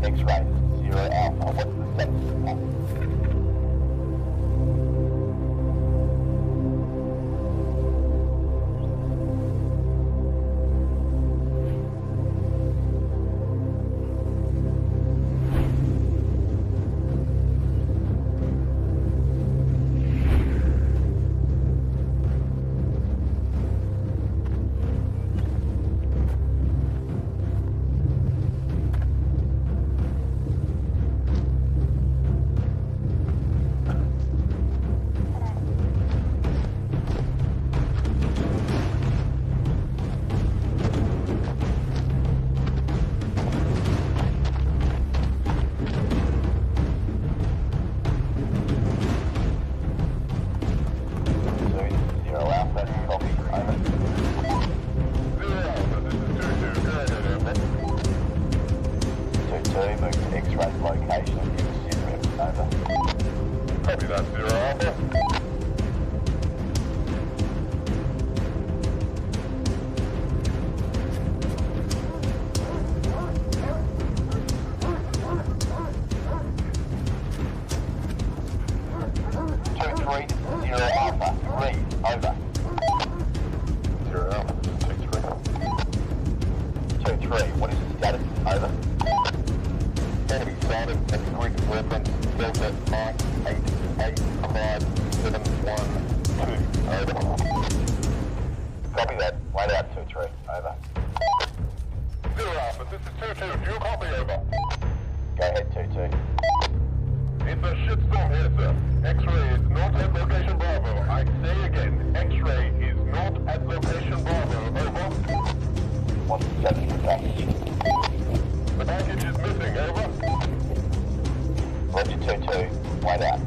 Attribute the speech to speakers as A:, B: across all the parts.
A: X-ray, 0 Alpha, what's the status of that? X-ray location and give us sit-rep, over.
B: Copy that, 0 Alpha.
A: 2-3, 0 Alpha, read, over.
B: 0 Alpha, 2-3.
A: 2-3, what is the status, over?
B: Enemy sighted at the Greek reference, Delta Mike 8857112, over.
A: Copy that, wait out 2-3, over.
B: 0 Alpha, this is 2-2, do you copy, over?
A: Go ahead 2-2.
B: It's a shitstorm here, sir. X-ray is not at location Bravo. I say again, X-ray is not at location Bravo, over.
A: What's the status of the package?
B: The package is missing, over.
A: Roger 2-2, wait out.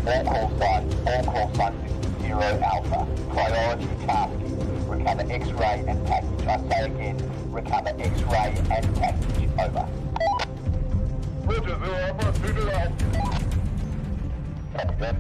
A: All call signs, 0 Alpha. Priority tasking, recover X-ray and package. I say again, recover X-ray and package, over.
B: Roger, 0 Alpha, 2-2 out.
A: Copy that.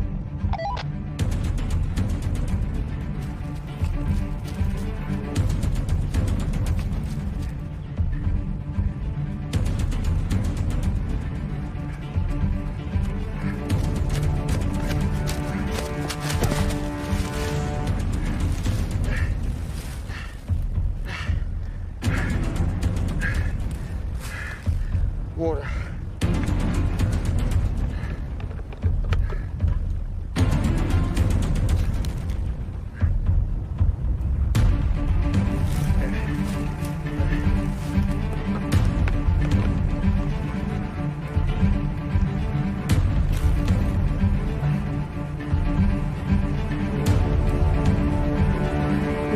C: Water.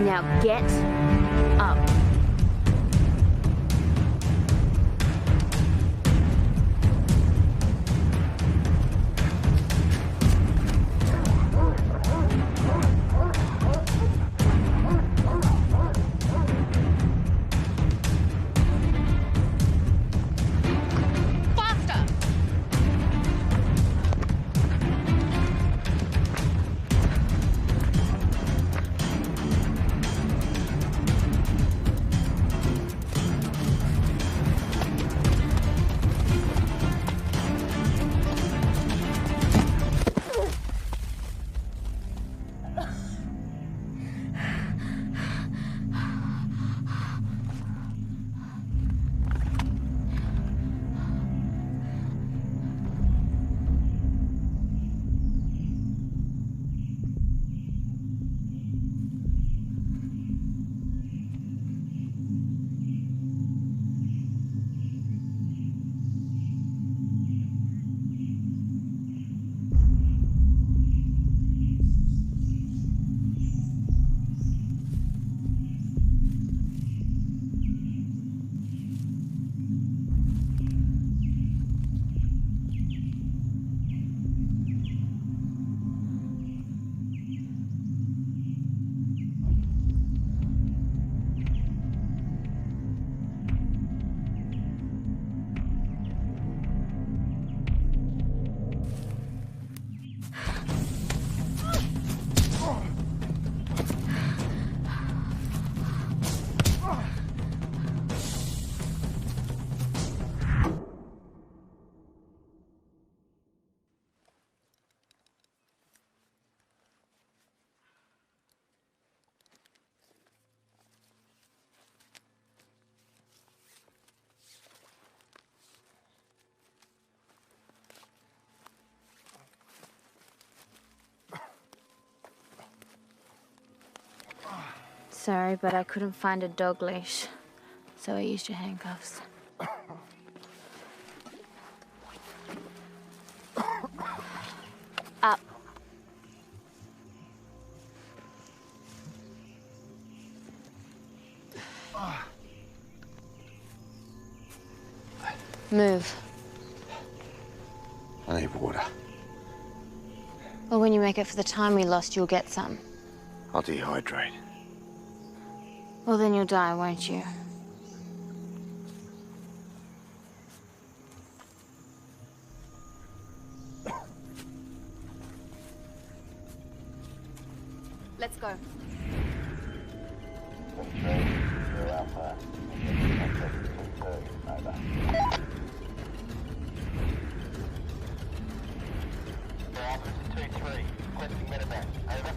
D: Now get up. Sorry, but I couldn't find a dog leash, so I used your handcuffs. Up. Move.
C: I need water.
D: Well, when you make it for the time we lost, you'll get some.
C: I'll dehydrate.
D: Well, then you'll die, won't you? Let's go.
A: Alpha. Over. Alpha to 2-3. Requesting medevac. Over.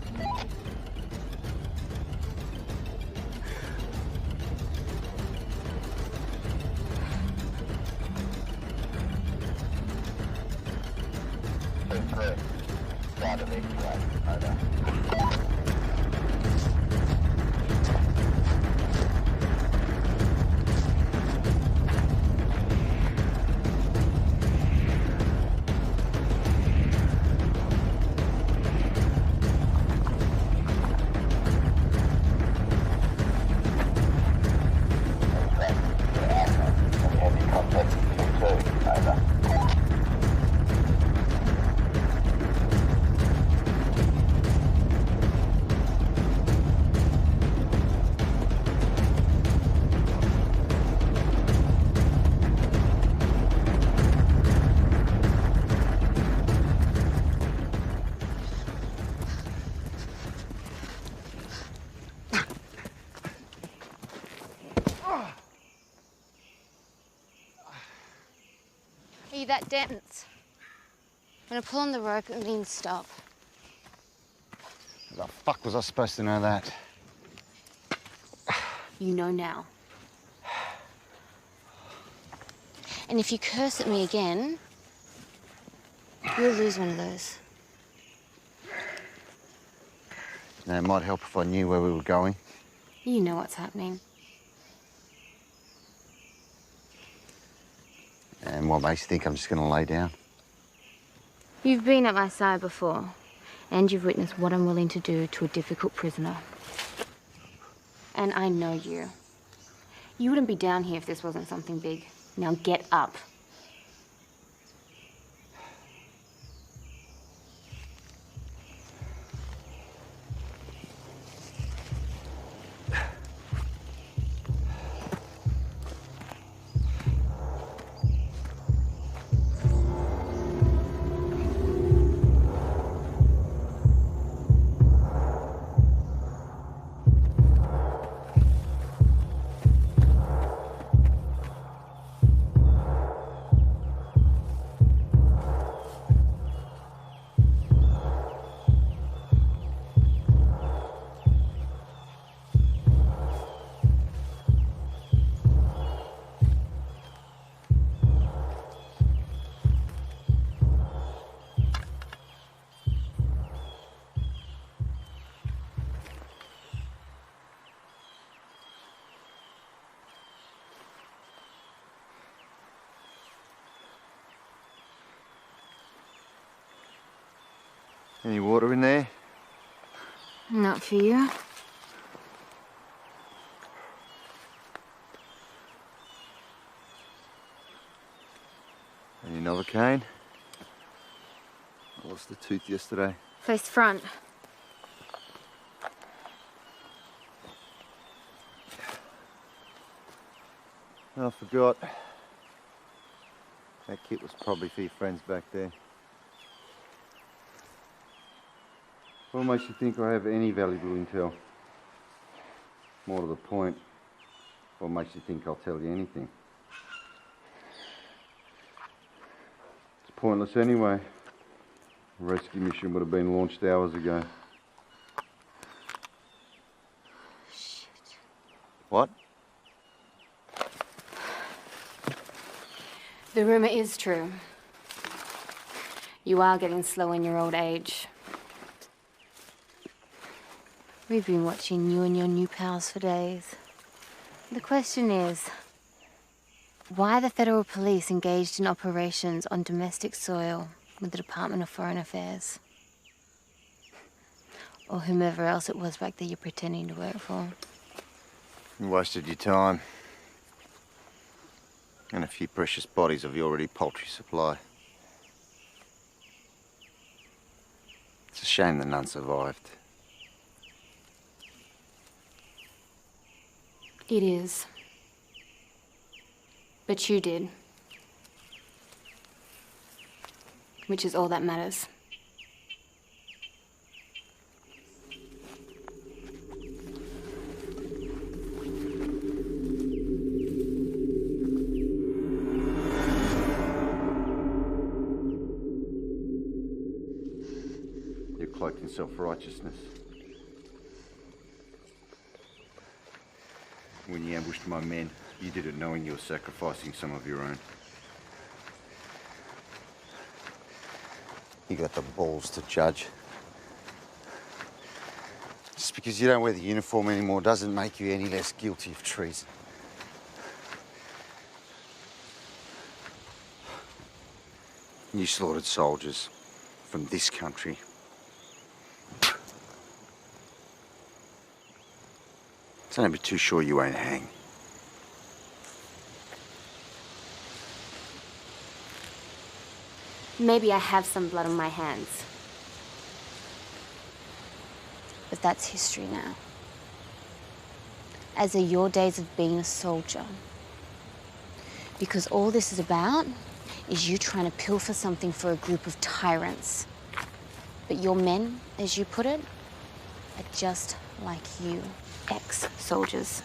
A: Start of X-ray. Over.
D: Are you that dense? When I pull on the rope, it means stop.
C: How the fuck was I supposed to know that?
D: You know now. And if you curse at me again, you'll lose one of those.
C: Now, it might help if I knew where we were going.
D: You know what's happening.
C: And what makes you think I'm just going to lay down?
D: You've been at my side before, and you've witnessed what I'm willing to do to a difficult prisoner. And I know you. You wouldn't be down here if this wasn't something big. Now get up.
C: Any water in there?
D: Not for you.
C: Any Novocaine? I lost a tooth yesterday.
D: Face front.
C: I forgot. That kit was probably for your friends back there. What makes you think I have any valuable intel? More to the point, what makes you think I'll tell you anything? It's pointless anyway. The rescue mission would have been launched hours ago.
D: Shit.
C: What?
D: The rumor is true. You are getting slow in your old age. We've been watching you and your new pals for days. The question is, why the federal police engaged in operations on domestic soil with the Department of Foreign Affairs? Or whomever else it was back there you're pretending to work for.
C: You wasted your time. And a few precious bodies of your already paltry supply. It's a shame that none survived.
D: It is. But you did. Which is all that matters.
C: You're cloaked in self-righteousness. When you ambushed my men, you did it knowing you were sacrificing some of your own. You got the balls to judge. Just because you don't wear the uniform anymore doesn't make you any less guilty of treason. You slaughtered soldiers from this country. Don't be too sure you won't hang.
D: Maybe I have some blood on my hands. But that's history now. As are your days of being a soldier. Because all this is about is you trying to pilfer something for a group of tyrants. But your men, as you put it, are just like you. Ex-soldiers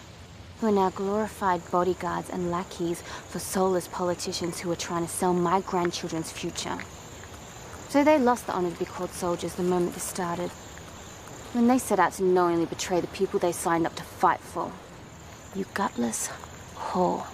D: who are now glorified bodyguards and lackeys for soulless politicians who are trying to sell my grandchildren's future. So they lost the honor to be called soldiers the moment this started, when they set out to knowingly betray the people they signed up to fight for. You gutless whore.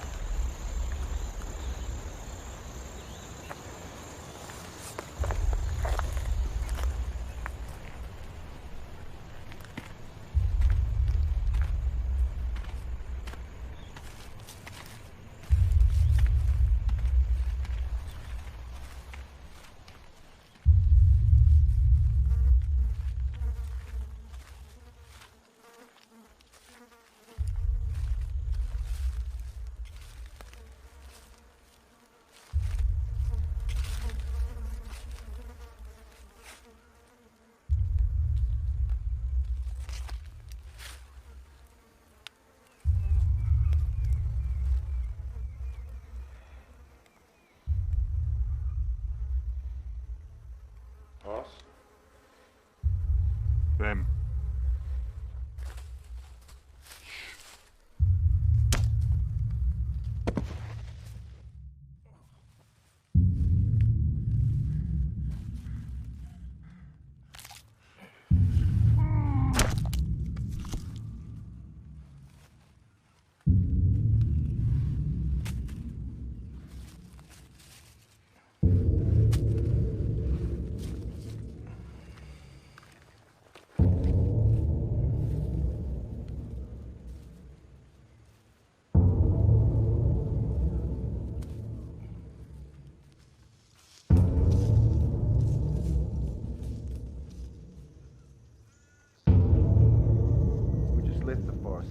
B: Us? Them.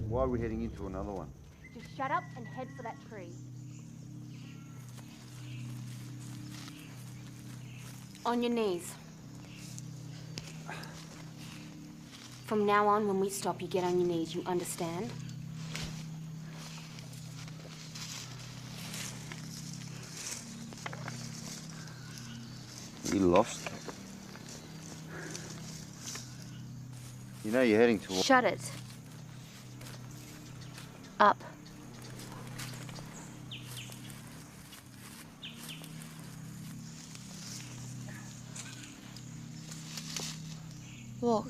C: Why are we heading into another one?
D: Just shut up and head for that tree. On your knees. From now on, when we stop, you get on your knees, you understand?
C: You lost? You know you're heading towards...
D: Shut it. Up. Walk.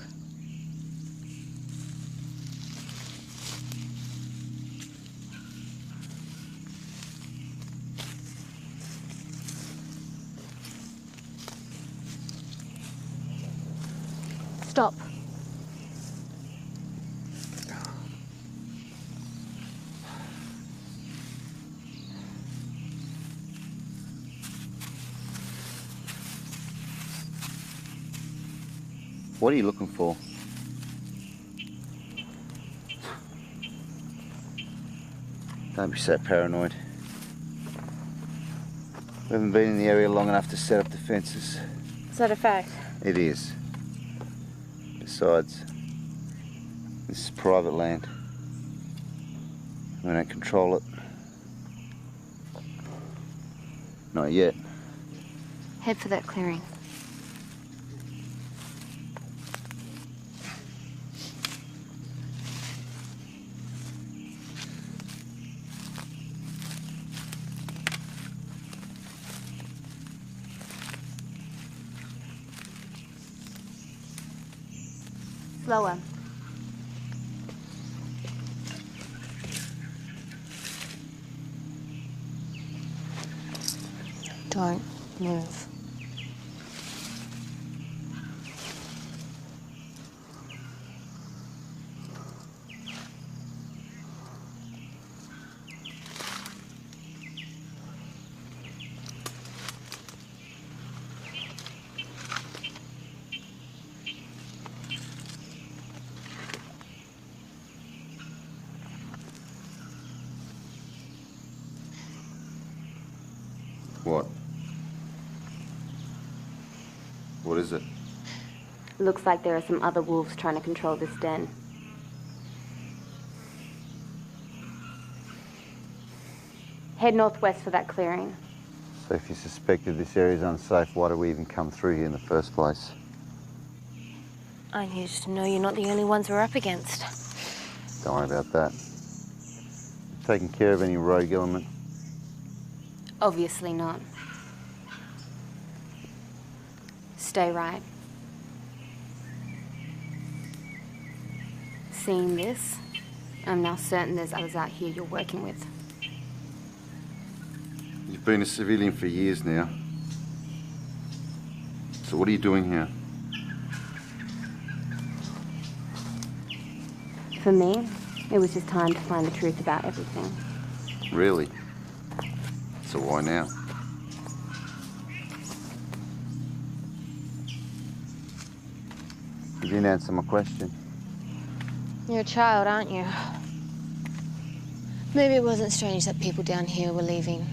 D: Stop.
C: What are you looking for? Don't be so paranoid. We haven't been in the area long enough to set up defences.
D: Is that a fact?
C: It is. Besides, this is private land. We don't control it. Not yet.
D: Head for that clearing. Slower. Don't move.
C: What? What is it?
D: Looks like there are some other wolves trying to control this den. Head northwest for that clearing.
C: So if you suspected this area is unsafe, why did we even come through here in the first place?
D: I needed to know you're not the only ones we're up against.
C: Don't worry about that. Taking care of any rogue element?
D: Obviously not. Stay right. Seeing this, I'm now certain there's others out here you're working with.
C: You've been a civilian for years now. So what are you doing here?
D: For me, it was just time to find the truth about everything.
C: Really? So why now? You didn't answer my question.
D: You're a child, aren't you? Maybe it wasn't strange that people down here were leaving.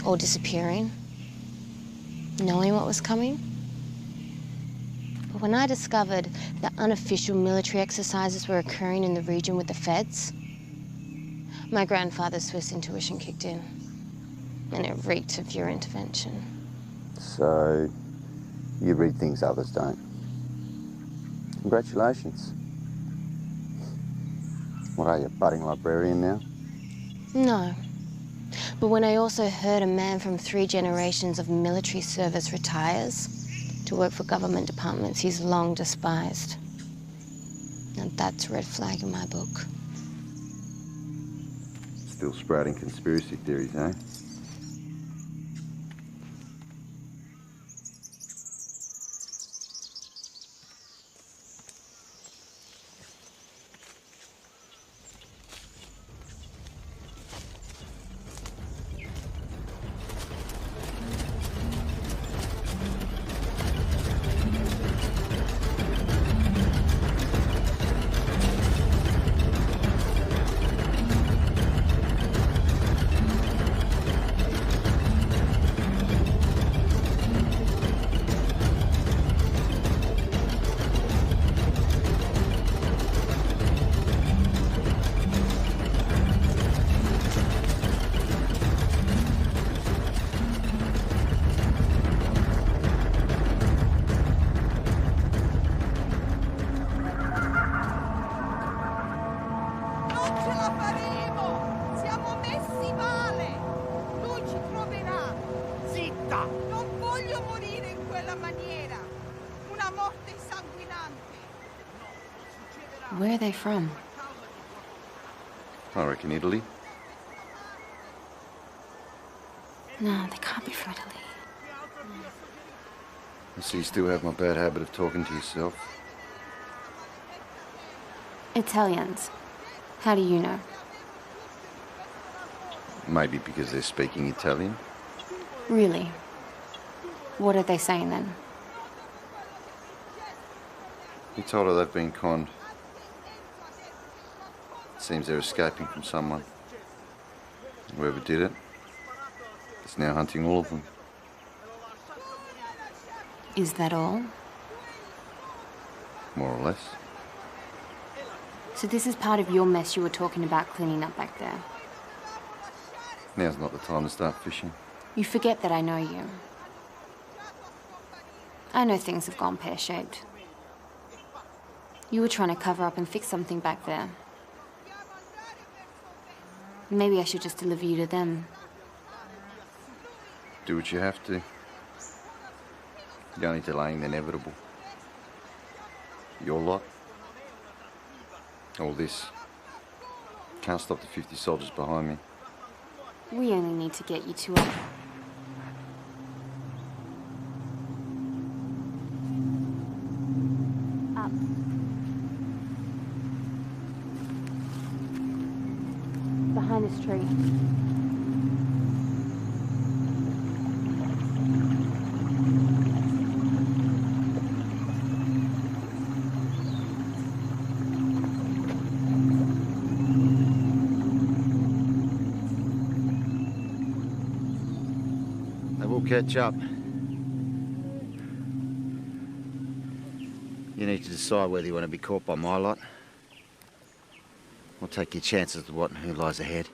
D: Or disappearing. Knowing what was coming. But when I discovered that unofficial military exercises were occurring in the region with the feds, my grandfather's Swiss intuition kicked in. And it reeked of your intervention.
C: So, you read things others don't. Congratulations. What are you, a budding librarian now?
D: No. But when I also heard a man from 3 generations of military service retires to work for government departments he's long despised. And that's a red flag in my book.
C: Still sprouting conspiracy theories, eh?
D: Where are they from?
C: I reckon Italy.
D: No, they can't be from Italy.
C: I see you still have my bad habit of talking to yourself.
D: Italians. How do you know?
C: Maybe because they're speaking Italian.
D: Really? What are they saying then?
C: He told her they've been conned. Seems they're escaping from someone. Whoever did it is now hunting all of them.
D: Is that all?
C: More or less.
D: So this is part of your mess you were talking about cleaning up back there.
C: Now's not the time to start fishing.
D: You forget that I know you. I know things have gone pear-shaped. You were trying to cover up and fix something back there. Maybe I should just deliver you to them.
C: Do what you have to. You're only delaying the inevitable. Your lot. All this. Can't stop the 50 soldiers behind me.
D: We only need to get you to it. Up. Behind this tree.
C: They will catch up. You need to decide whether you want to be caught by my lot or take your chances of what and who lies ahead.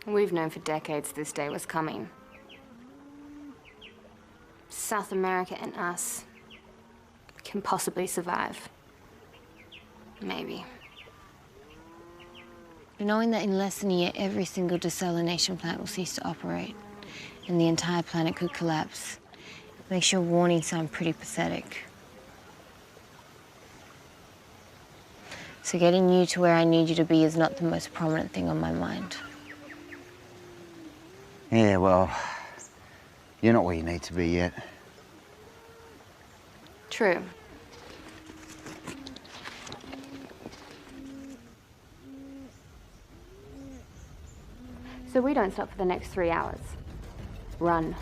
D: We've known for decades this day was coming. South America and us can possibly survive. Maybe. Knowing that in less than a year, every single desalination plant will cease to operate and the entire planet could collapse makes your warning sound pretty pathetic. So getting you to where I need you to be is not the most prominent thing on my mind.
C: Yeah, well, you're not where you need to be yet.
D: True. So we don't stop for the next 3 hours. Run.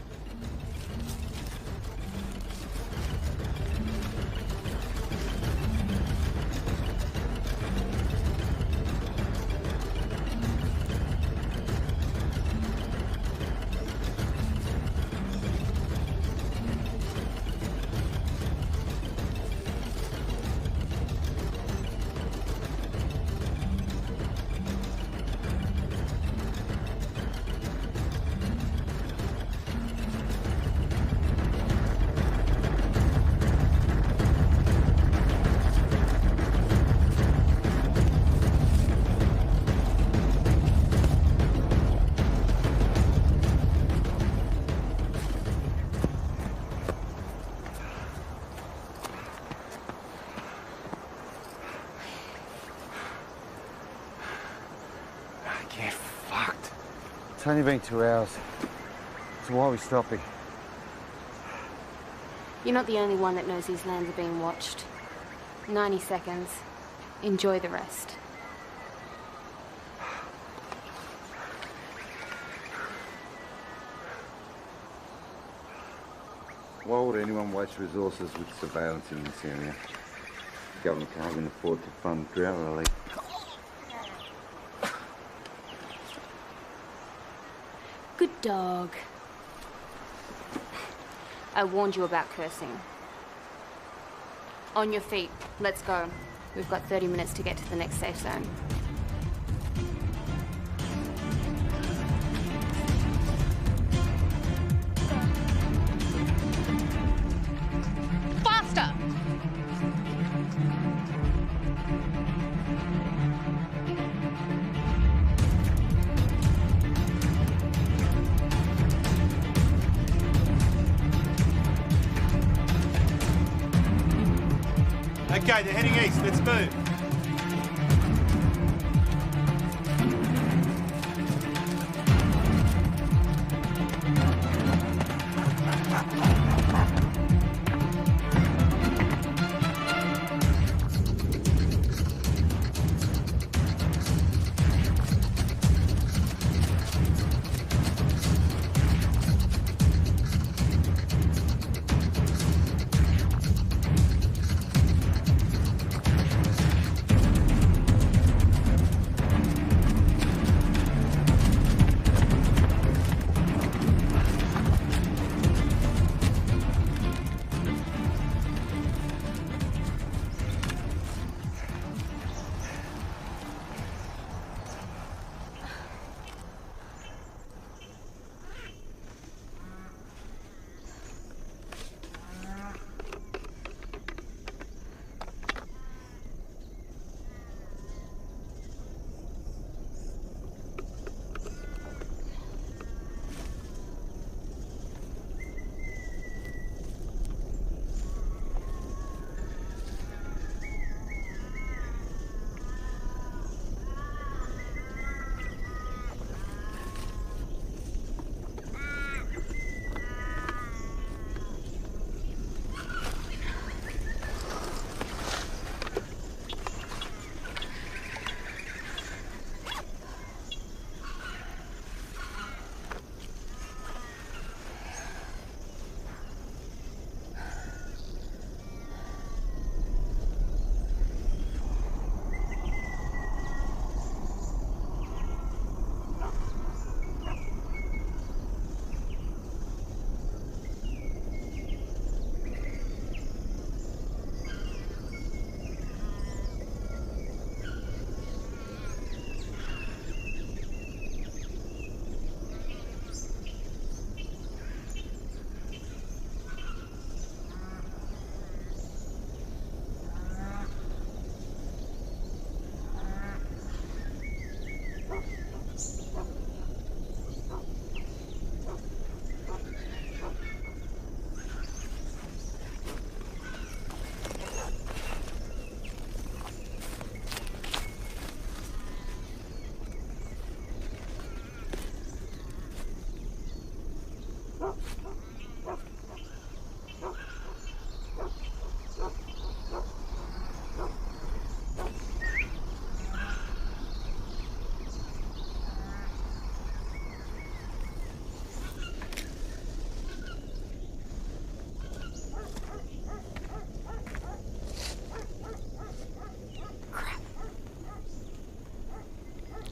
C: Get fucked. It's only been 2 hours. So why are we stopping?
D: You're not the only one that knows these lands are being watched. 90 seconds. Enjoy the rest.
C: Why would anyone waste resources with surveillance in this area? The government can't even afford to fund drought relief.
D: Good dog. I warned you about cursing. On your feet. Let's go. We've got 30 minutes to get to the next safe zone.
E: Faster!
F: Okay, they're heading east. Let's move.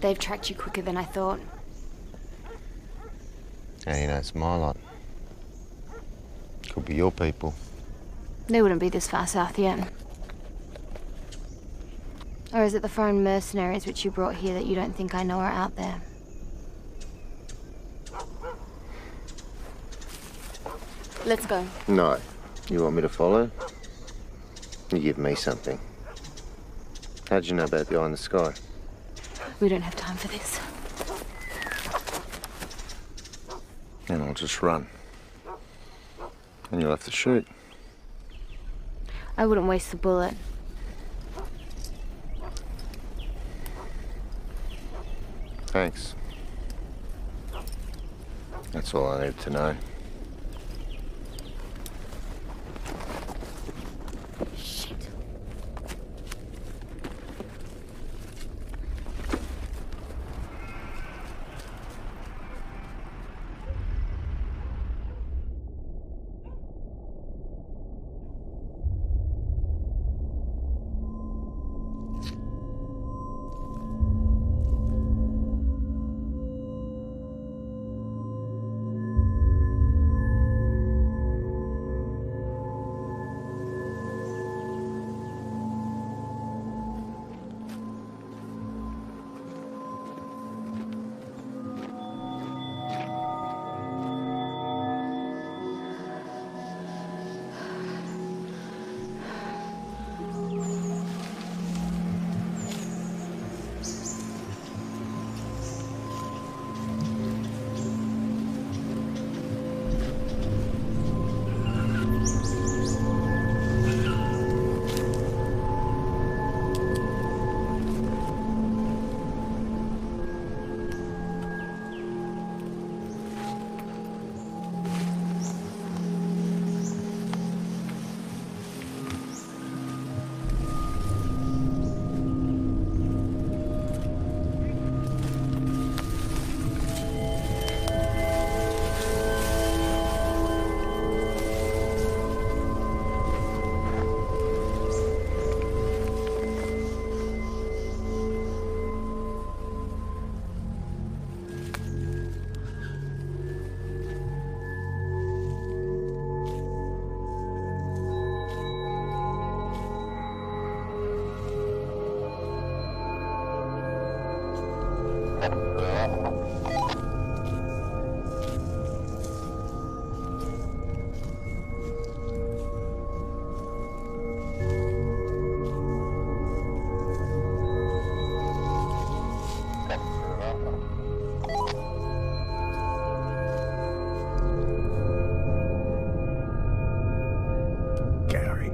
D: They've tracked you quicker than I thought.
E: How do you know it's my lot? Could be your people.
D: They wouldn't be this far south yet. Or is it the foreign mercenaries which you brought here that you don't think I know are out there? Let's go.
E: No. You want me to follow? You give me something. How'd you know about the eye in the sky?
D: We don't have time for this.
E: Then I'll just run. And you'll have to shoot.
D: I wouldn't waste the bullet.
E: Thanks. That's all I need to know.
D: Shit.
G: Gary.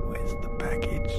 G: Where's the package?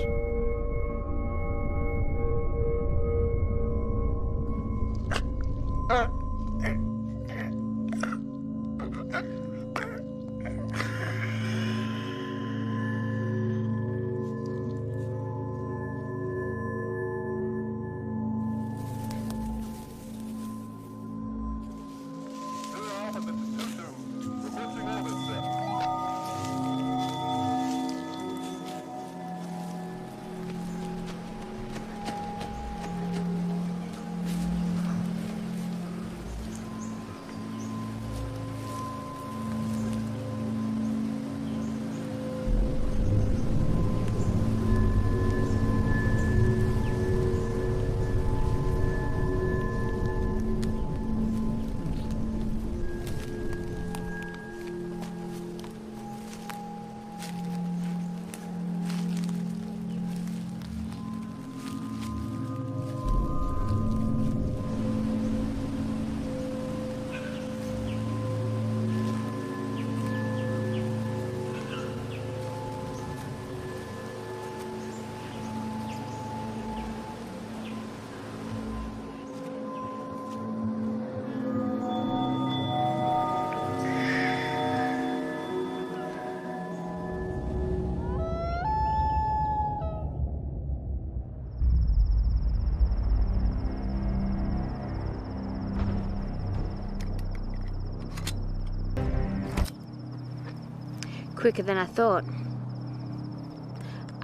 D: Quicker than I thought.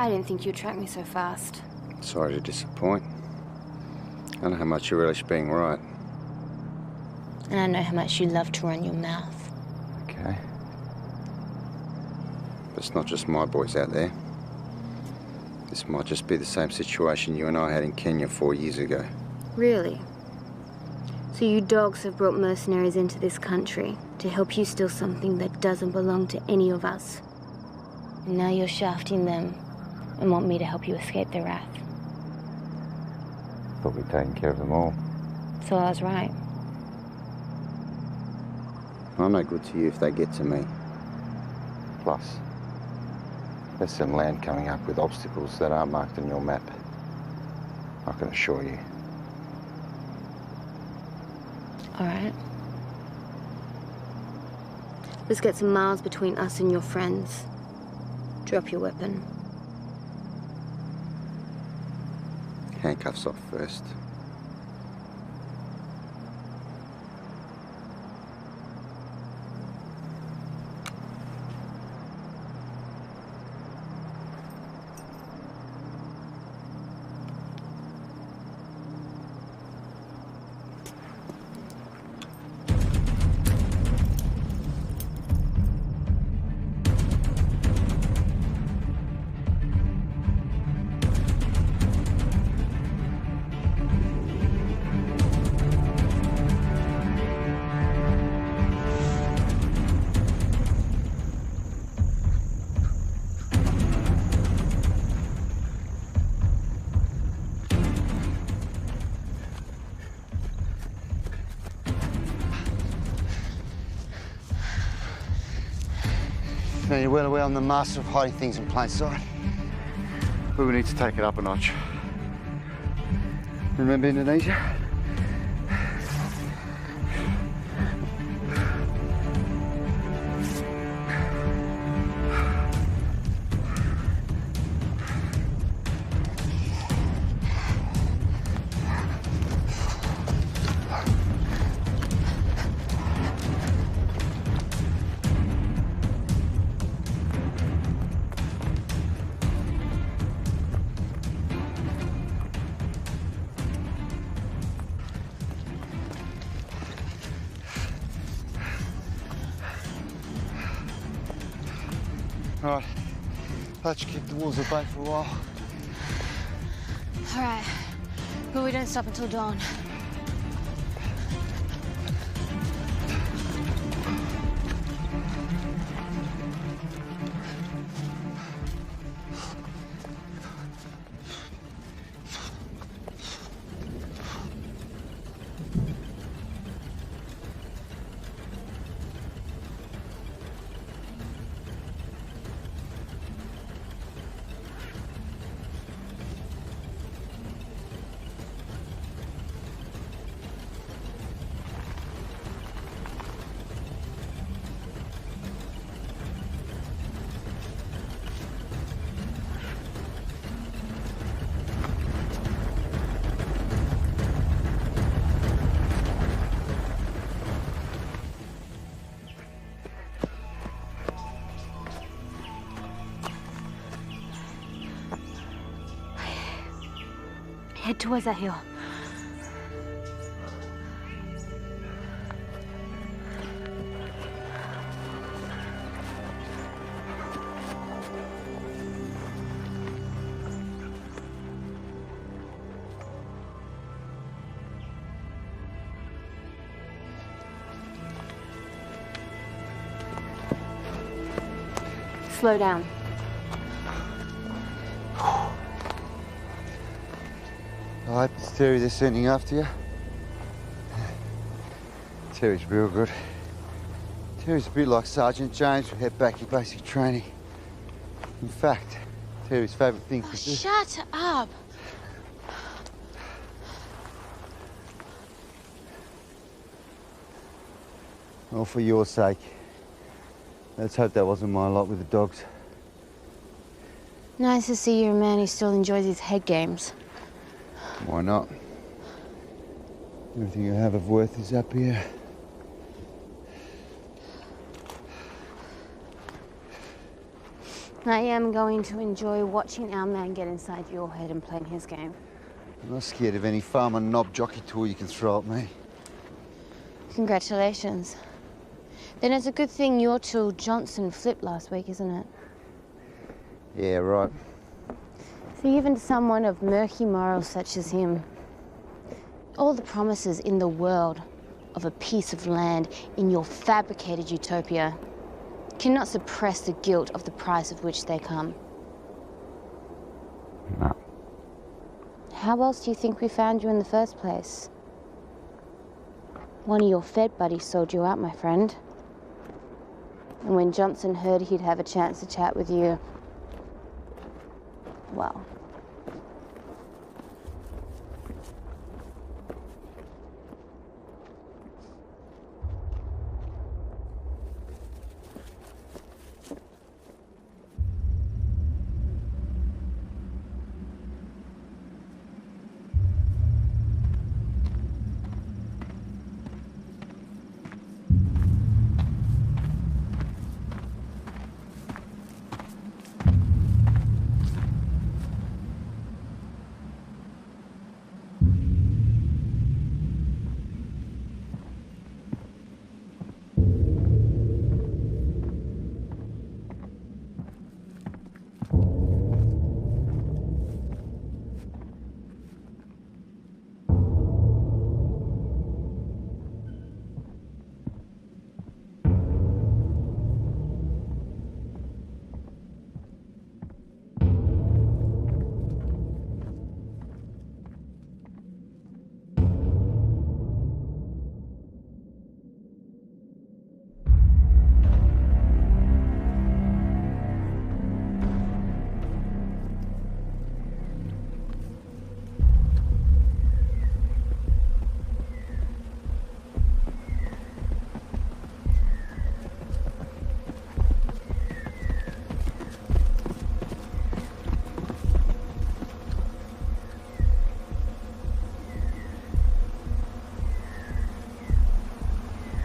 D: I didn't think you'd track me so fast.
C: Sorry to disappoint. I know how much you relish being right.
D: And I know how much you love to run your mouth.
C: Okay. But it's not just my boys out there. This might just be the same situation you and I had in Kenya 4 years ago.
D: Really? So you dogs have brought mercenaries into this country to help you steal something that doesn't belong to any of us. And now you're shafting them and want me to help you escape their wrath.
C: Thought we'd taken care of them all.
D: So I was right.
C: I'm no good to you if they get to me. Plus, there's some land coming up with obstacles that aren't marked on your map. I can assure you.
D: All right. Let's get some miles between us and your friends. Drop your weapon.
C: Handcuffs off first.
H: Now you're well aware I'm the master of hiding things in plain sight.
C: We will need to take it up a notch. Remember Indonesia?
H: All right, let you keep the wolves at bay for a while.
D: All right. But we don't stop until dawn. Head towards that hill. Slow down.
H: I hope it's Terry they're sending after you. Terry's real good. Terry's a bit like Sergeant James who had back your basic training. In fact, Terry's favourite thing to do...
D: Shut up!
H: Well, for your sake. Let's hope that wasn't my lot with the dogs.
D: Nice to see you're a man who still enjoys his head games.
H: Why not? Everything I have of worth is up here.
D: I am going to enjoy watching our man get inside your head and playing his game.
H: I'm not scared of any farmer knob jockey tool you can throw at me.
D: Congratulations. Then it's a good thing your tool Johnson flipped last week, isn't it?
H: Yeah, right.
D: See, even to someone of murky morals such as him, all the promises in the world of a piece of land in your fabricated utopia cannot suppress the guilt of the price of which they come.
H: No.
D: How else do you think we found you in the first place? One of your Fed buddies sold you out, my friend. And when Johnson heard he'd have a chance to chat with you, well...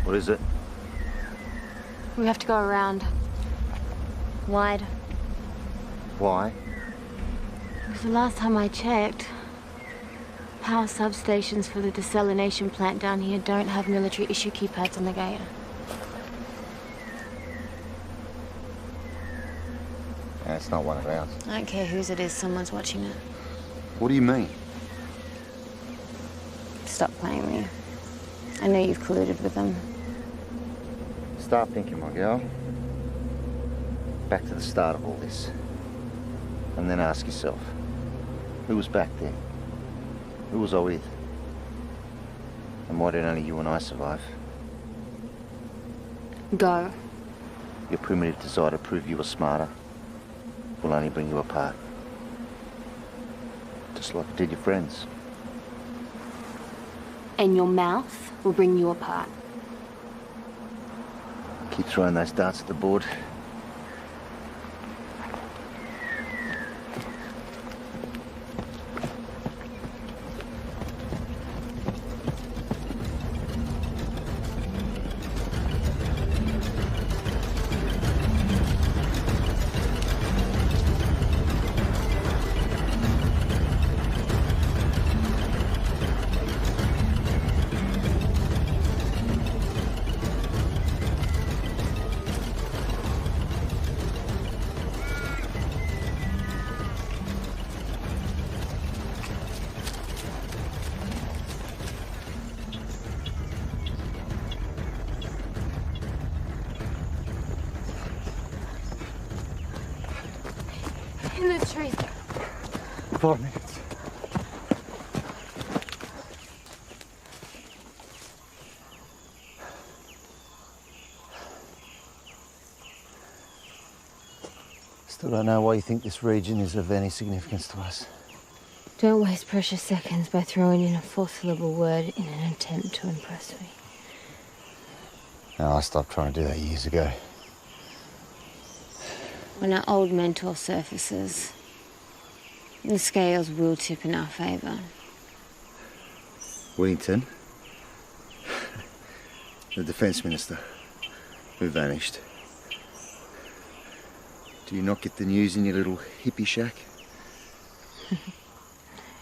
E: What is it?
D: We have to go around. Wide.
E: Why?
D: Because the last time I checked, power substations for the desalination plant down here don't have military issue keypads on the gate.
E: Yeah, it's not one of ours.
D: I don't care whose it is, someone's watching it.
H: What do you mean?
D: Stop playing me. I know you've colluded with them.
E: Start thinking, my girl. Back to the start of all this. And then ask yourself, who was back there? Who was I with? And why did only you and I survive?
D: Go.
E: Your primitive desire to prove you were smarter will only bring you apart. Just like it did your friends.
D: And your mouth will bring you apart.
E: Keep throwing those darts at the board.
D: In the trees.
H: 5 minutes.
E: Still don't know why you think this region is of any significance to us.
D: Don't waste precious seconds by throwing in a four-syllable word in an attempt to impress me.
H: No, I stopped trying to do that years ago.
D: When our old mentor surfaces, the scales will tip in our favour.
E: Whittington, the Defence Minister, who vanished. Do you not get the news in your little hippie shack?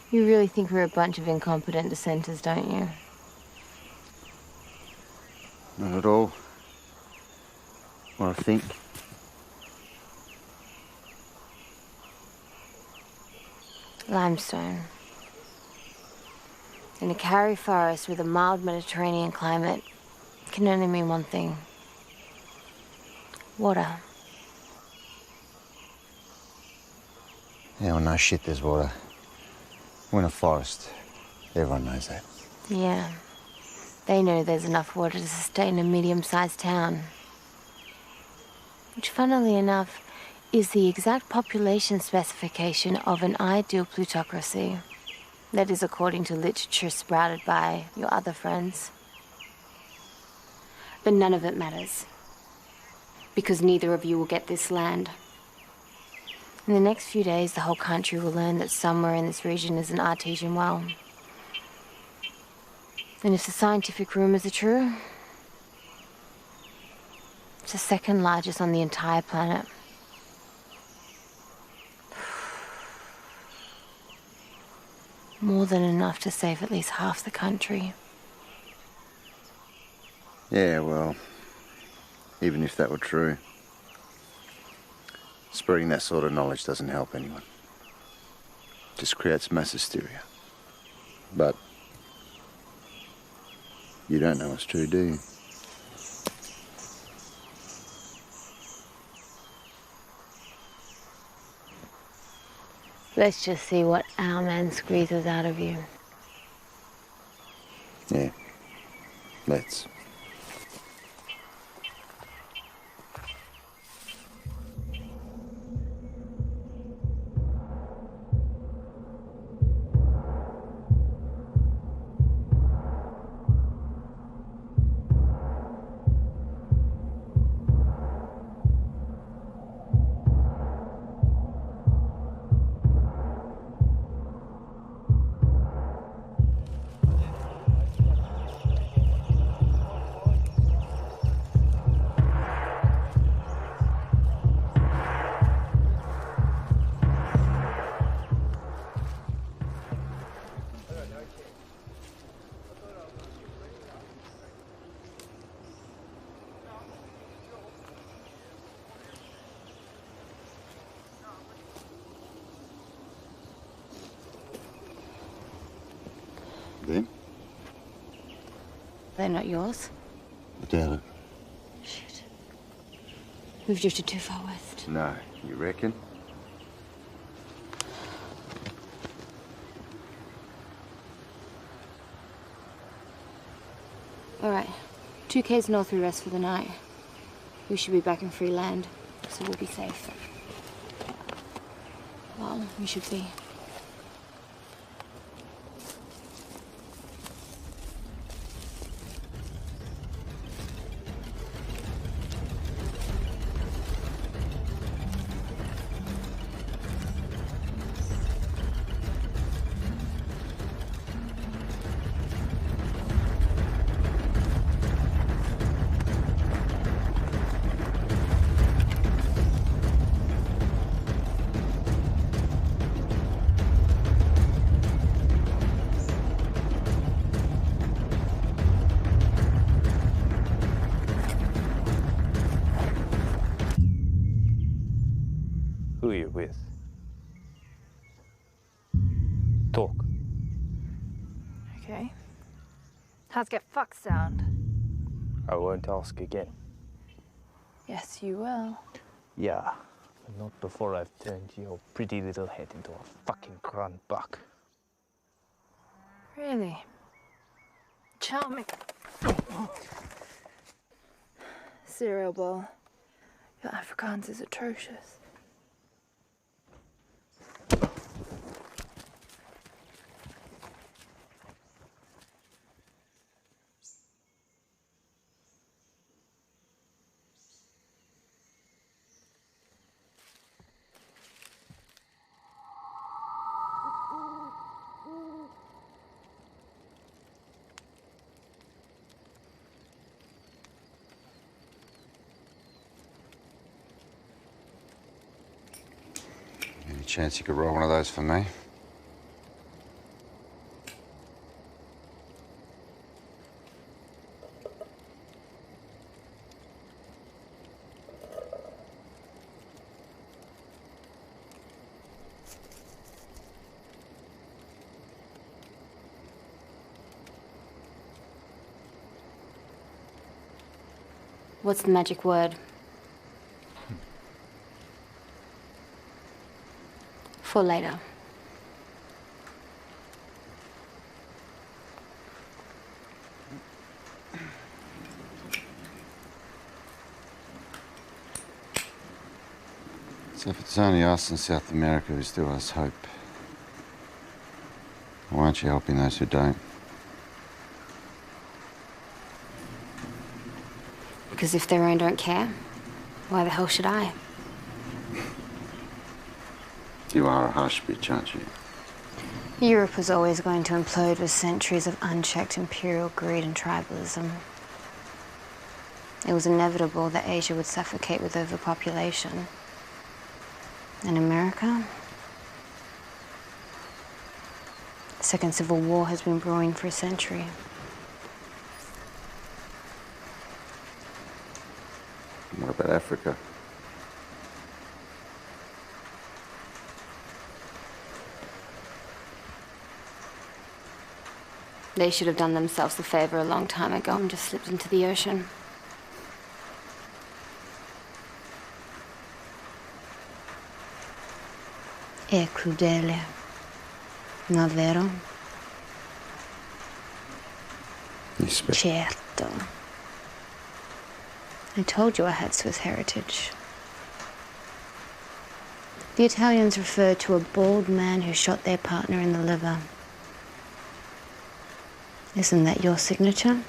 D: You really think we're a bunch of incompetent dissenters, don't you?
E: Not at all. Or I think.
D: Limestone. In a Karri forest with a mild Mediterranean climate can only mean one thing. Water.
E: Yeah, well, no shit, there's water. We're in a forest. Everyone knows that.
D: Yeah. They know there's enough water to sustain a medium-sized town. Which, funnily enough, is the exact population specification of an ideal plutocracy. That is according to literature sprouted by your other friends. But none of it matters. Because neither of you will get this land. In the next few days, the whole country will learn that somewhere in this region is an artesian well. And if the scientific rumors are true, it's the second largest on the entire planet. More than enough to save at least half the country.
E: Yeah, well, even if that were true, spreading that sort of knowledge doesn't help anyone. Just creates mass hysteria. But you don't know what's true, do you?
D: Let's just see what our man squeezes out of you.
E: Yeah. Let's. Them?
D: They're not yours.
E: I doubt it.
D: Shit. We've drifted too far west.
E: No, you reckon?
D: All right. 2K's north we rest for the night. We should be back in free land, so we'll be safe. Well, we should be.
I: Who are you with? Talk.
J: Okay. How's get fucked sound?
I: I won't ask again.
J: Yes, you will.
I: Yeah, but not before I've turned your pretty little head into a fucking grunt buck.
J: Really? Charming. Cereal bowl. Your Afrikaans is atrocious.
H: chance you could roll one of those for me?
D: What's the magic word? For later.
H: So if it's only us in South America who still has hope, why aren't you helping those who don't?
D: Because if their own don't care, why the hell should I?
H: You are a hush bitch, aren't you?
D: Europe was always going to implode with centuries of unchecked imperial greed and tribalism. It was inevitable that Asia would suffocate with overpopulation. And America? The Second Civil War has been brewing for a century.
H: What about Africa?
D: They should have done themselves a favor a long time ago and just slipped into the ocean. È crudele, non vero? Certo. I told you I had Swiss heritage. The Italians referred to a bald man who shot their partner in the liver. Isn't that your signature?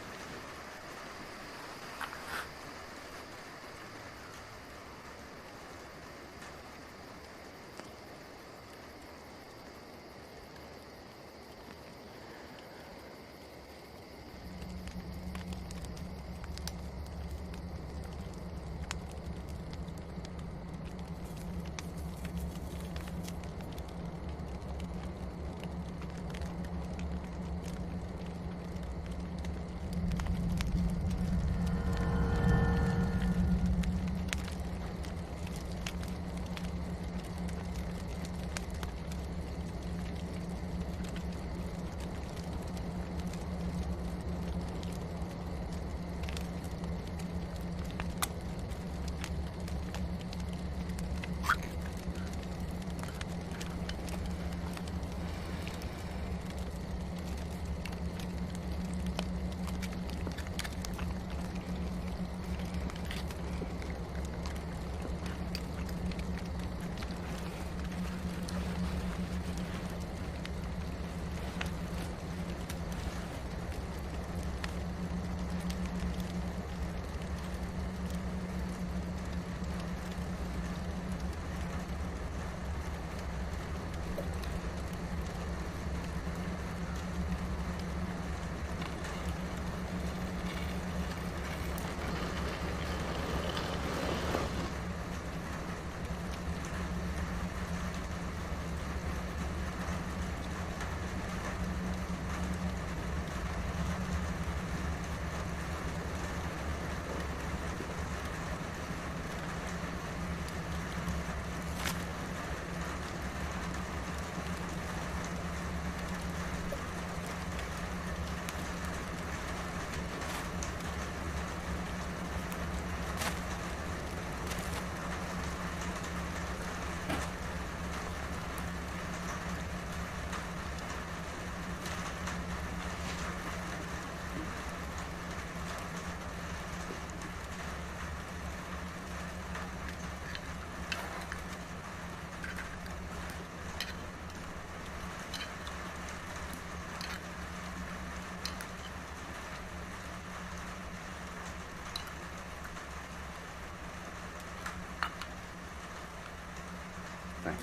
H: Thanks.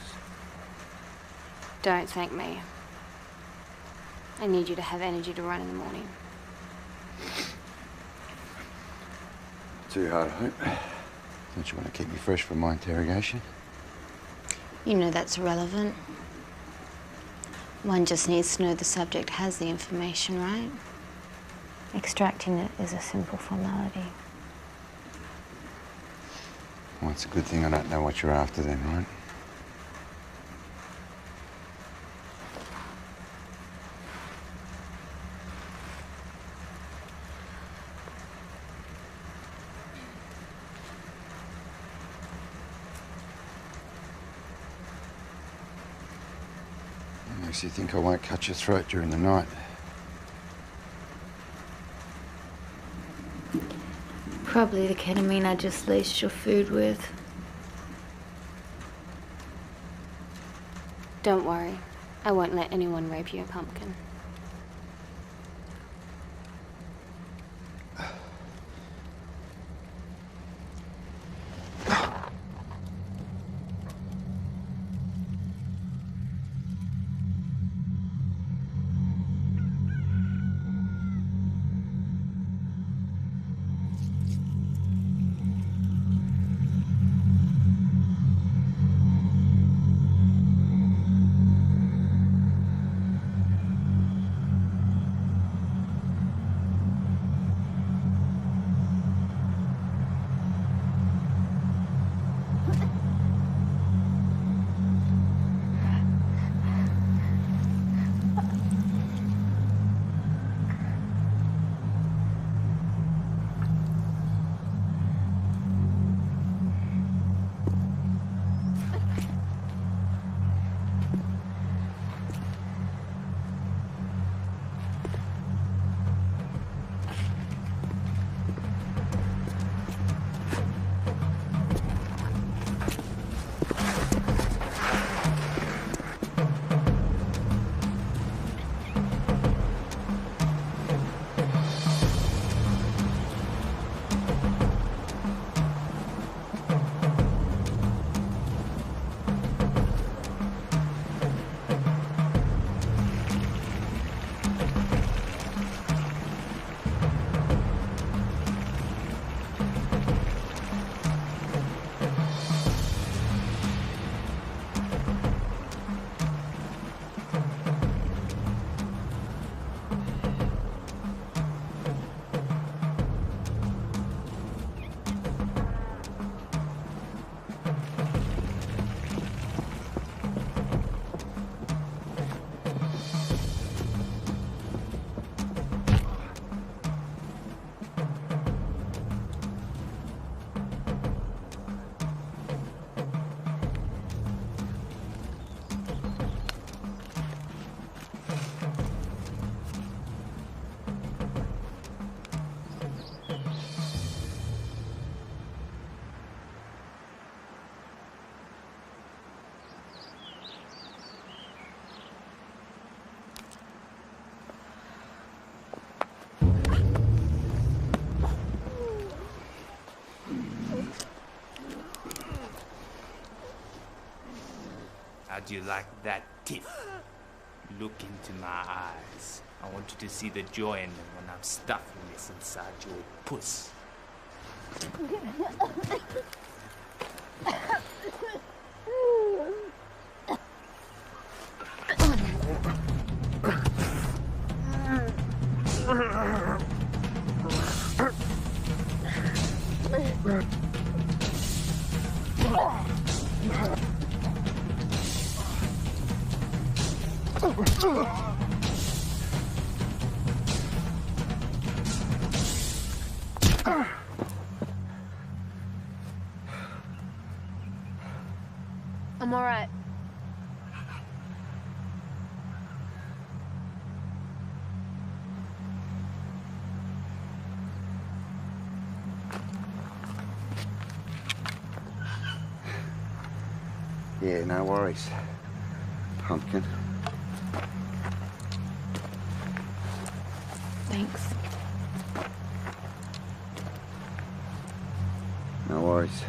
D: Don't thank me. I need you to have energy to run in the morning.
H: Too hard, I hope. Don't you want to keep me fresh for my interrogation?
D: You know that's irrelevant. One just needs to know the subject has the information, right? Extracting it is a simple formality.
H: Well, it's a good thing I don't know what you're after then, right? Makes you think I won't cut your throat during the night.
D: Probably the ketamine I just laced your food with. Don't worry. I won't let anyone rape your pumpkin.
F: How'd you like that, Tiff? Look into my eyes. I want you to see the joy in them when I'm stuffing this inside your puss.
J: I'm all right.
H: Yeah, no worries. Pumpkin.
D: Thanks.
H: No worries.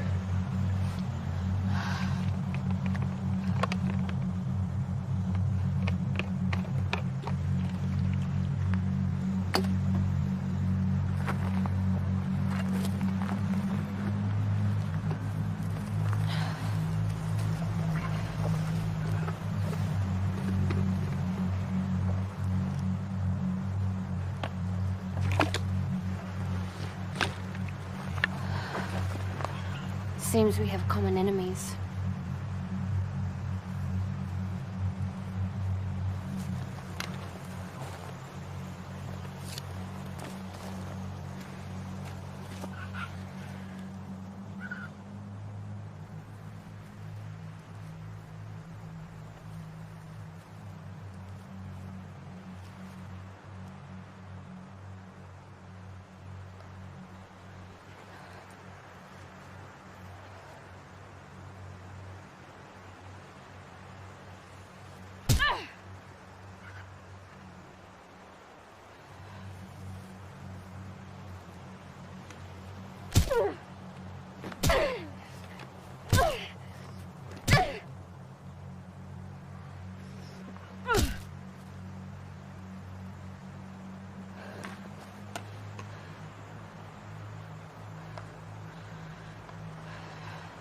D: Seems we have common enemies.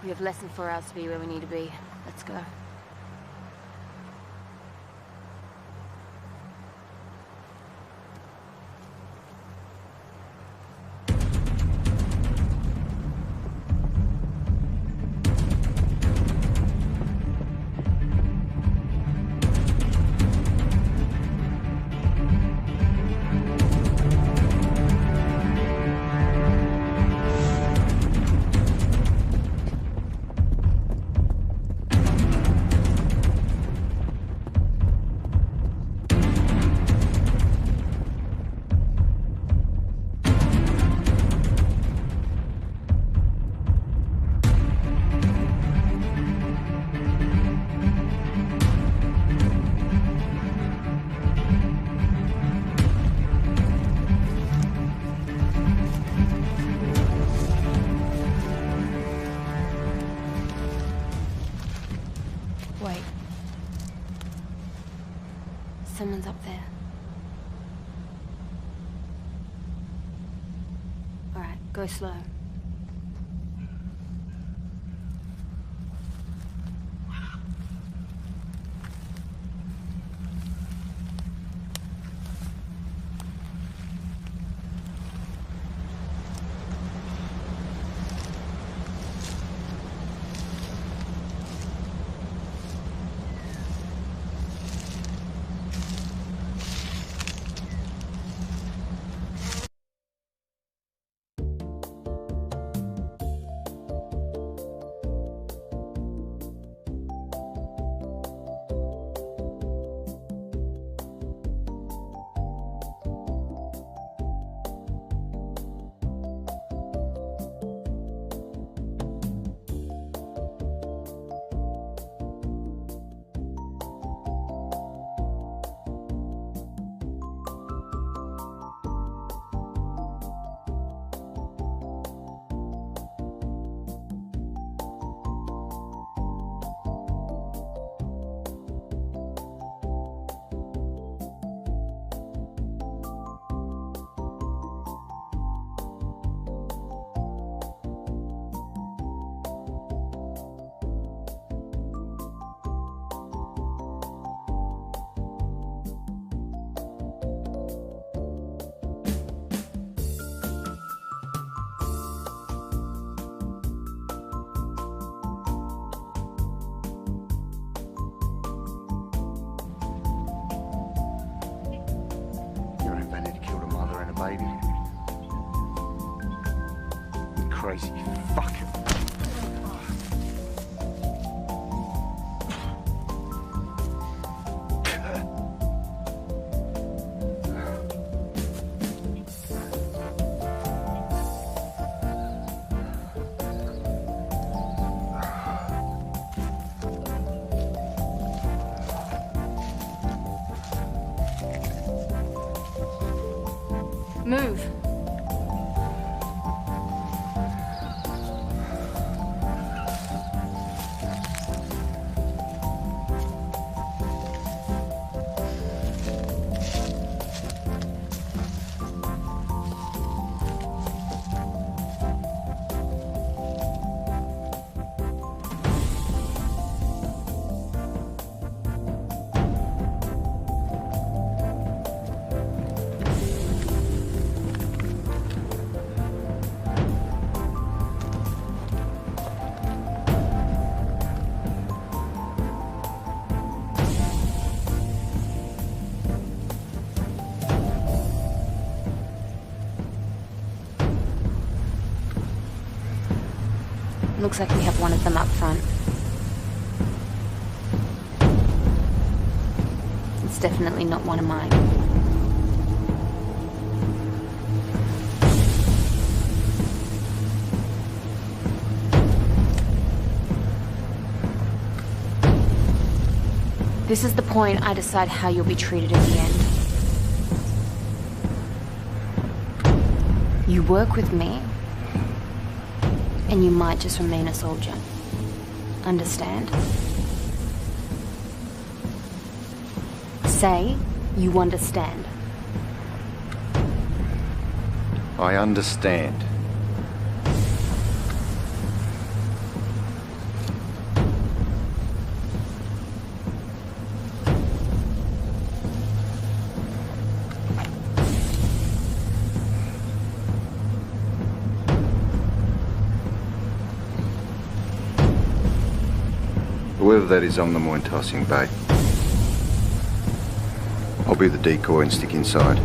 D: We have less than 4 hours to be where we need to be. Let's go. Wait. Someone's up there. All right, go slow.
H: Baby. You crazy fuck.
D: Move. Looks like we have one of them up front. It's definitely not one of mine. This is the point I decide how you'll be treated in the end. You work with me, and you might just remain a soldier. Understand? Say you understand.
C: I understand. Whoever that is, I'm the more enticing bait. I'll be the decoy and stick inside.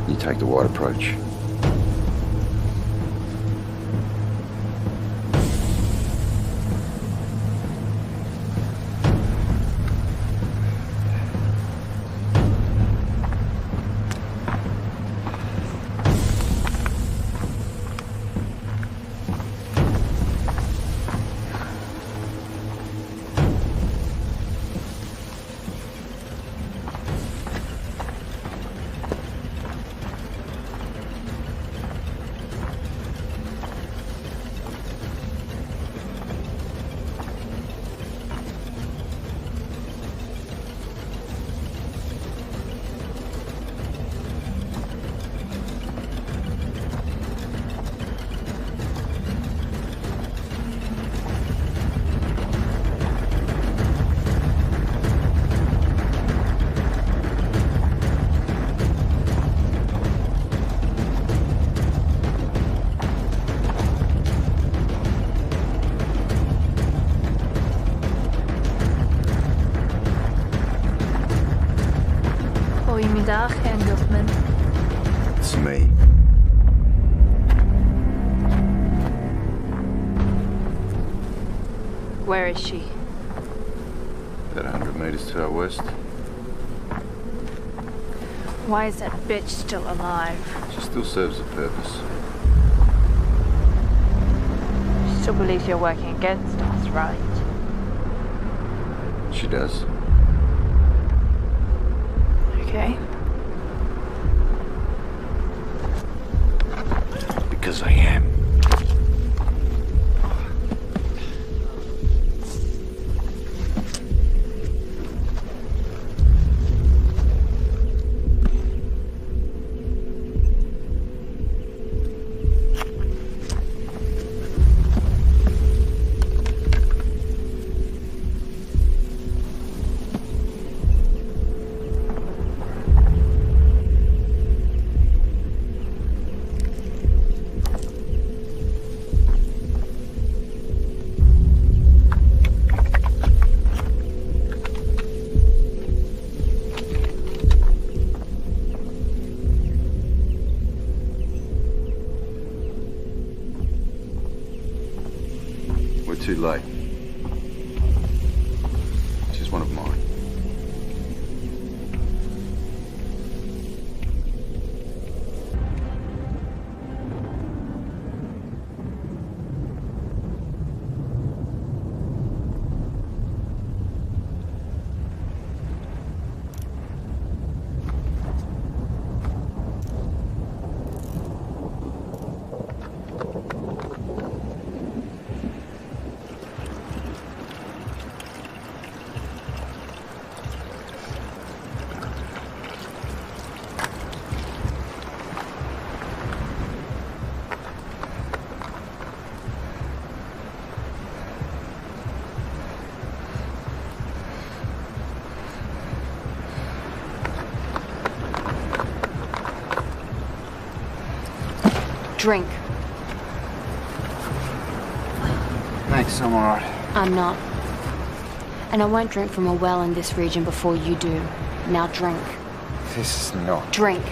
C: You take the wide approach.
J: Goedemiddag, Herr Gutman.
C: It's me.
J: Where is she?
C: About 100 meters to our west.
J: Why is that bitch still alive?
C: She still serves a purpose.
J: She still believes you're working against us, right?
C: She does.
J: Okay.
C: Because I am. Too late. She's one of mine.
D: Drink.
H: Thanks, I'm alright.
D: I'm not. And I won't drink from a well in this region before you do. Now drink.
H: This is not.
D: Drink.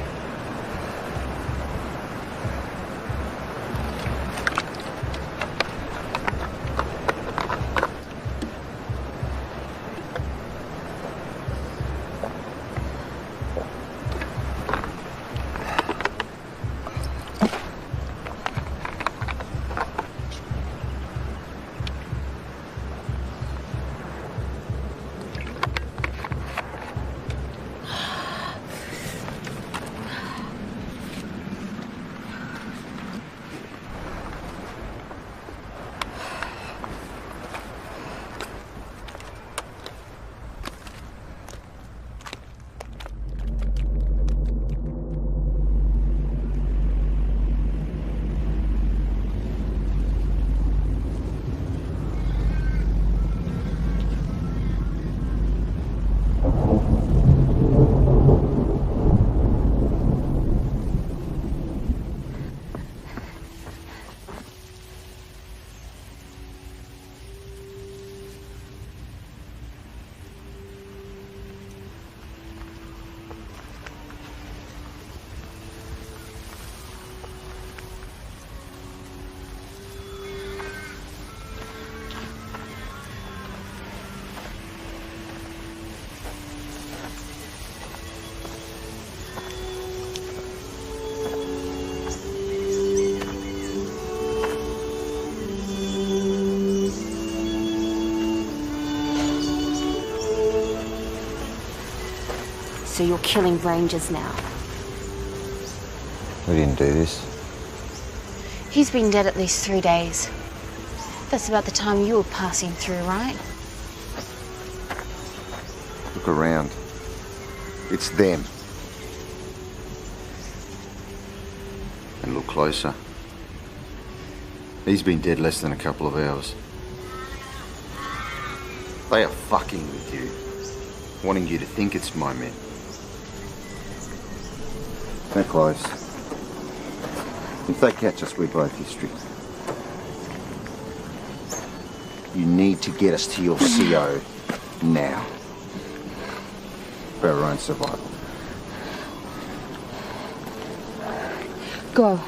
D: so you're killing rangers now.
C: We didn't do this.
D: He's been dead at least 3 days. That's about the time you were passing through, right?
C: Look around. It's them. And look closer. He's been dead less than a couple of hours. They are fucking with you, wanting you to think it's my men. They're close. If they catch us, we're both history. You need to get us to your CO now. For our own survival.
D: Go.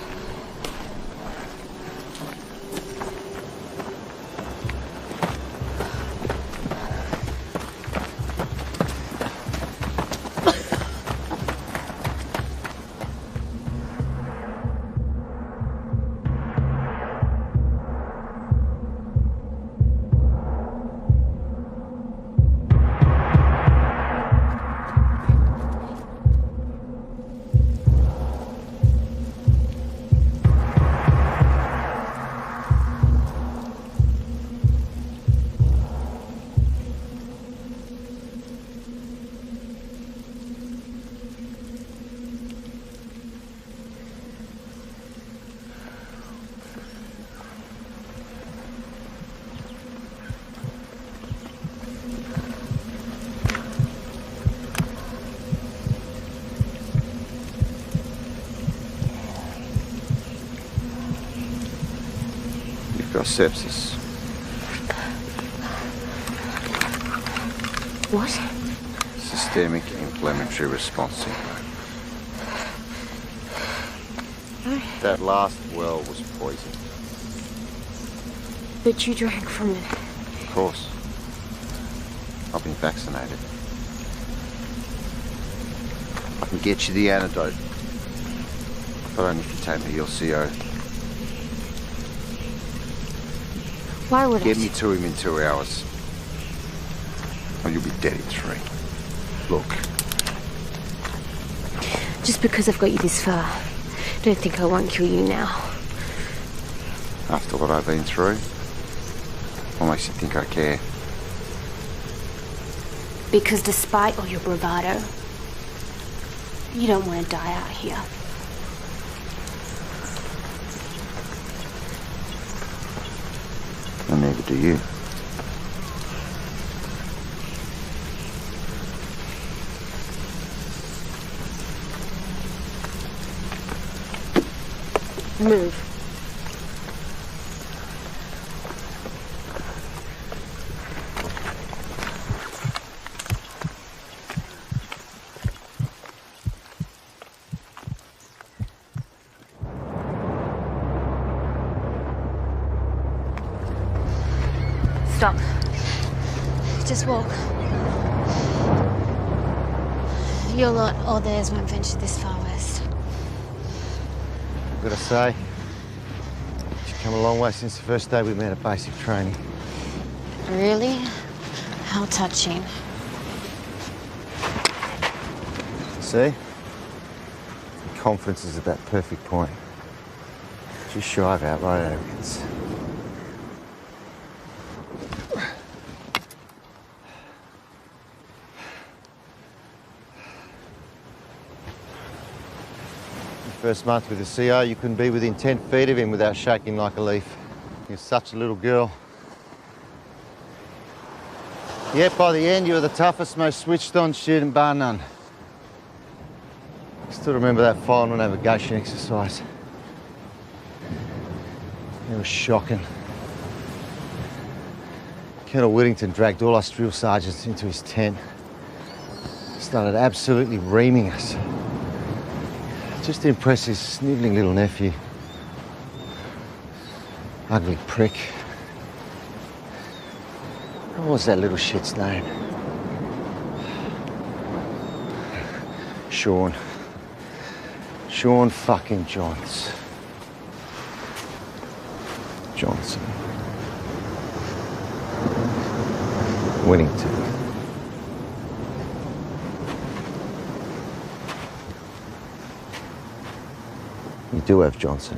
C: Sepsis.
D: What?
C: Systemic inflammatory response syndrome. That last well was poisoned.
D: But you drank from it.
C: Of course. I've been vaccinated. I can get you the antidote. But only if you take me to your CO.
D: Why would
C: Get me to him in 2 hours. Or you'll be dead in 3. Look.
D: Just because I've got you this far, don't think I won't kill you now.
C: After what I've been through, what makes you think I care?
D: Because despite all your bravado, you don't want to die out here.
C: And neither do you.
D: Move. Stop. Just walk. Your lot or theirs won't venture this far west.
H: I've got to say, she's come a long way since the first day we met at basic training.
D: Really? How touching.
H: See? Confidence is at that perfect point. Just shy of outright arrogance. First month with the CO, you couldn't be within 10 feet of him without shaking like a leaf. You're such a little girl. Yet by the end, you were the toughest, most switched-on student, bar none. I still remember that final navigation exercise. It was shocking. Colonel Whittington dragged all us drill sergeants into his tent. Started absolutely reaming us. Just to impress his snivelling little nephew. Ugly prick. What was that little shit's name? Sean. Sean fucking Johnson. Whittington. You do have Johnson.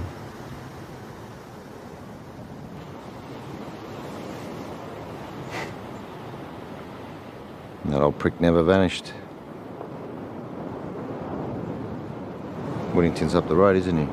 H: That old prick never vanished. Whittington's up the road, isn't he?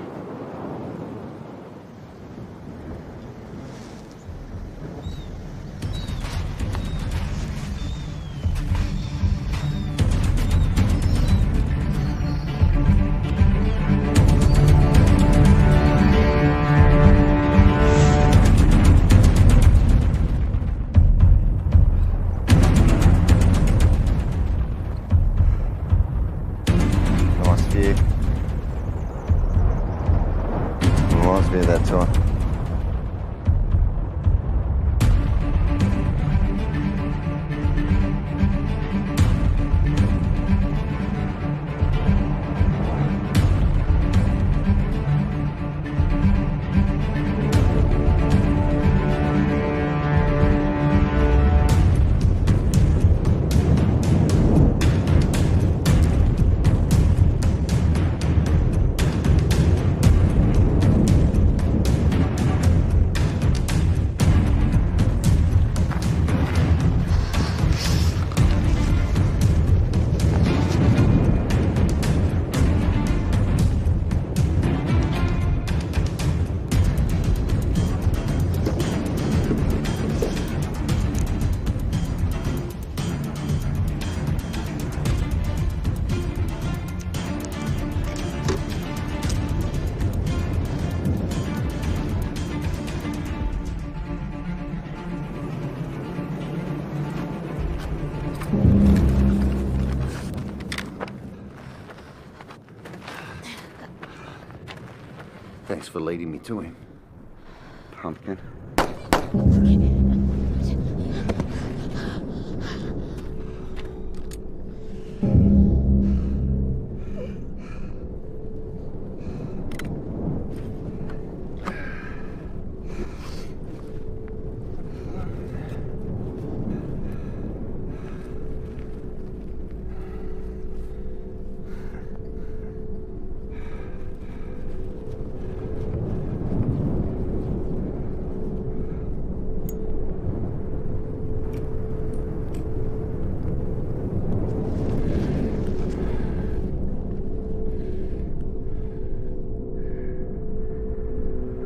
H: Reminds me of that time. Thanks for leading me to him, Pumpkin.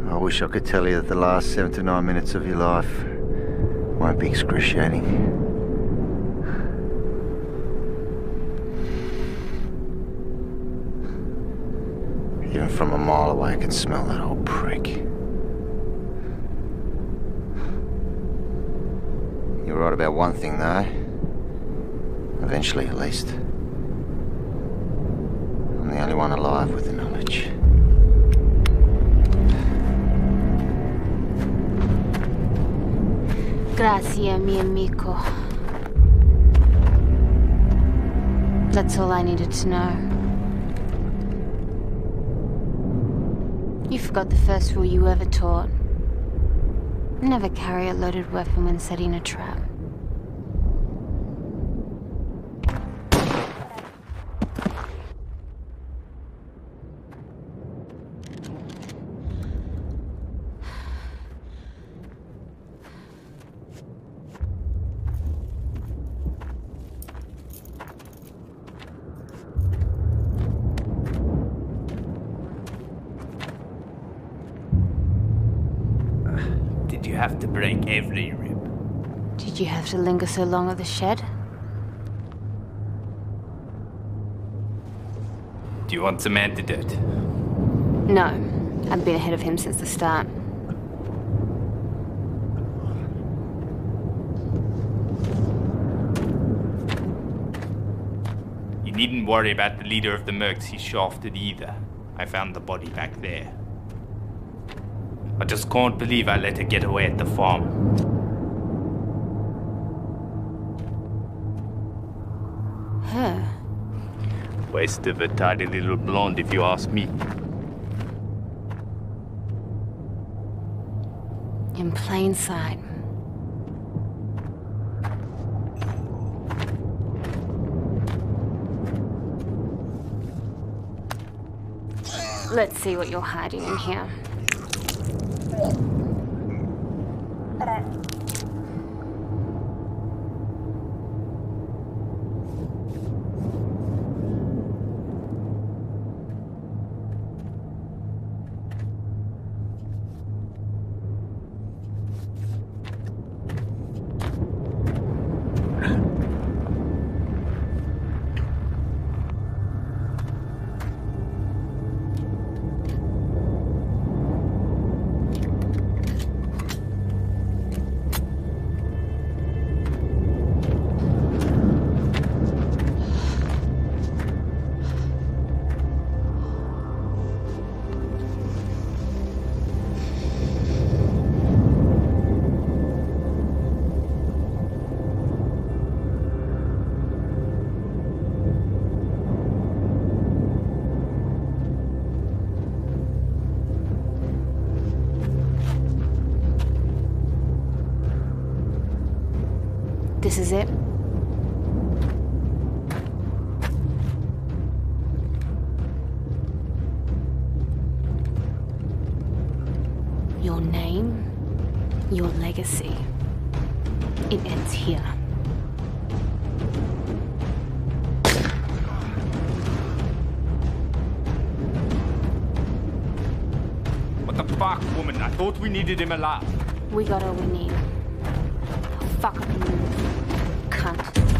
H: I wish I could tell you that the last 7 to 9 minutes of your life won't be excruciating. Even from a mile away, I can smell that old prick. You're right about one thing, though. Eventually, at least. I'm the only one alive with the knowledge.
D: Gracias, mi amigo. That's all I needed to know. You forgot the first rule you ever taught. Never carry a loaded weapon when setting a trap.
F: Did you have to break every rib?
D: Did you have to linger so long at the shed?
F: Do you want some antidote?
D: No. I've been ahead of him since the start.
F: You needn't worry about the leader of the Mercs he shafted either. I found the body back there. I just can't believe I let her get away at the farm.
D: Her?
F: Waste of a tidy little blonde, if you ask me.
D: In plain sight. Let's see what you're hiding in here. This is it? Your name, your legacy. It ends here.
F: What the fuck, woman? I thought we needed him alive.
D: We got all we need. Fuck up and move, cunt.